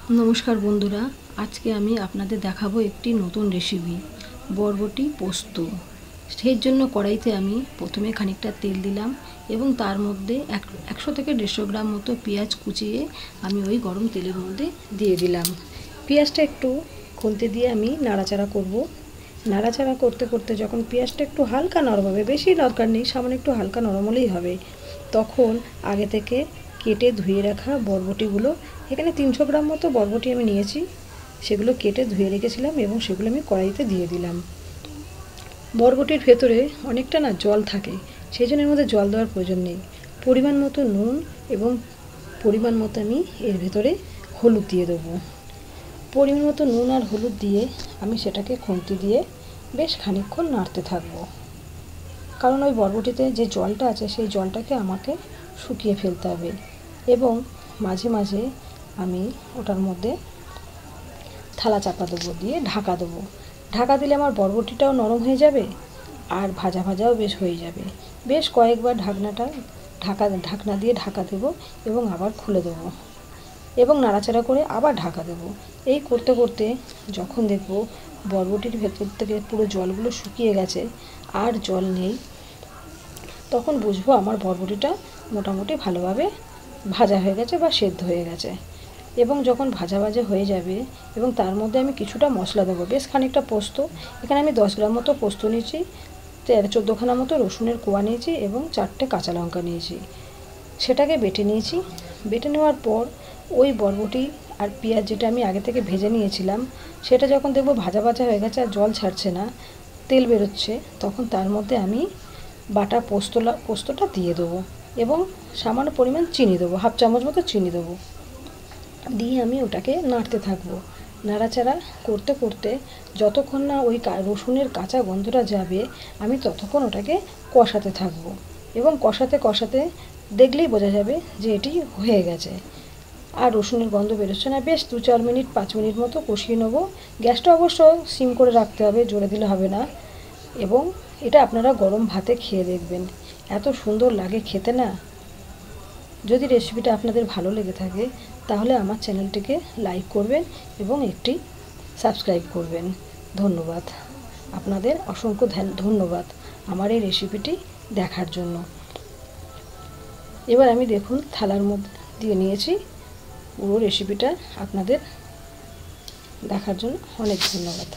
नमस्कार बंधुरा आज के आमी आपनादेर देखाबो एकटी नतून रेसिपि बरबटी पोस्त। सेर जोन्नो कड़ाईते आमी प्रथमे खानिकटा तेल दिलाम एबं तार मध्य 100 থেকে 150 ग्राम मतो पेঁয়াজ कुचिए आमी ओई गरम तेलेर मध्य दिए दिलाम। पेঁয়াজটা एकटू खुलते दिए आमी नाड़ाचाड़ा करब। नाड़ाचाड़ा करते करते जखन पेঁয়াজটা एकटू हालका नरम होबे, बेशी दरकार नेই, सामान्य एकटू हालका नरम हलेই होबे, तखन आगे थेके केटे धुए रखा बरबटीगुलो एखाने 300 ग्राम मतो बरबटी आमी निয়েছি, সেগুলো কেটে ধুয়ে রেখেছিলাম এবং সেগুলো আমি কড়াইতে দিয়ে দিলাম। বরবটির ভেতরে অনেকটা না জল থাকে, সেই জন্য এর মধ্যে জল দেওয়ার প্রয়োজন নেই। পরিমাণ মতো নুন এবং পরিমাণ মতো আমি এর ভেতরে হলুদ দিয়ে দেবো। পরিমাণ মতো নুন আর হলুদ দিয়ে আমি সেটাকে খুন্তি দিয়ে বেশ খানিকক্ষণ নাড়তে থাকবো, কারণ ওই বরবটিতে যে জলটা আছে সেই জলটাকে আমাকে শুকিয়ে ফেলতে হবে। এবং মাঝে মাঝে আমি ওটার মধ্যে থালা চাপা দেবো, দিয়ে ঢাকা দেবো। ঢাকা দিলে আমার বরবটিটাও নরম হয়ে যাবে আর ভাজা ভাজাও বেশ হয়ে যাবে। বেশ কয়েকবার ঢাকনা দিয়ে ঢাকা দেবো এবং আবার খুলে দেবো এবং নাড়াচাড়া করে আবার ঢাকা দেবো। এই করতে করতে যখন দেখব বরবটির ভেতর থেকে পুরো জলগুলো শুকিয়ে গেছে আর জল নেই, তখন বুঝবো আমার বরবটিটা মোটামুটি ভালোভাবে ভাজা হয়ে গেছে বা সেদ্ধ হয়ে গেছে। এবং যখন ভাজা ভাজা হয়ে যাবে এবং তার মধ্যে আমি কিছুটা মশলা দেবো, বেশ খানিকটা পোস্ত, এখানে আমি 10 গ্রাম মতো পোস্ত নিয়েছি, 13-14 খানা মতো রসুনের কোয়া নিয়েছি এবং 4টে কাঁচা লঙ্কা নিয়েছি, সেটাকে বেটে নিয়েছি। বেটে নেওয়ার পর ওই বরবটি আর পেঁয়াজ যেটা আমি আগে থেকে ভেজে নিয়েছিলাম, সেটা যখন দেখবো ভাজা ভাজা হয়ে গেছে আর জল ছাড়ছে না, তেল বেরোচ্ছে, তখন তার মধ্যে আমি বাটা পোস্তটা দিয়ে দেবো এবং সামান্য পরিমাণ চিনি দেবো, হাফ চামচ মতো চিনি দেবো, দিয়ে আমি ওটাকে নাড়তে থাকবো। নাড়াচাড়া করতে করতে যতক্ষণ না ওই রসুনের কাঁচা গন্ধটা যাবে আমি ততক্ষণ ওটাকে কষাতে থাকবো এবং কষাতে কষাতে দেখলেই বোঝা যাবে যে এটি হয়ে গেছে আর রসুনের গন্ধ বেরোচ্ছে না। বেশ 2-4 মিনিট 5 মিনিট মতো কষিয়ে নেবো। গ্যাসটা অবশ্য সিম করে রাখতে হবে, জোরে দিলে হবে না। এবং এটা আপনারা গরম ভাতে খেয়ে দেখবেন, এত সুন্দর লাগে খেতে না। যদি রেসিপিটা আপনাদের ভালো লেগে থাকে তাহলে আমার চ্যানেলটিকে লাইক করবেন এবং একটি সাবস্ক্রাইব করবেন। ধন্যবাদ, আপনাদের অসংখ্য ধন্যবাদ আমার এই রেসিপিটি দেখার জন্য। এবার আমি দেখুন থালার মধ্যে দিয়ে নিয়েছি। পুরো রেসিপিটা আপনাদের দেখার জন্য অনেক ধন্যবাদ।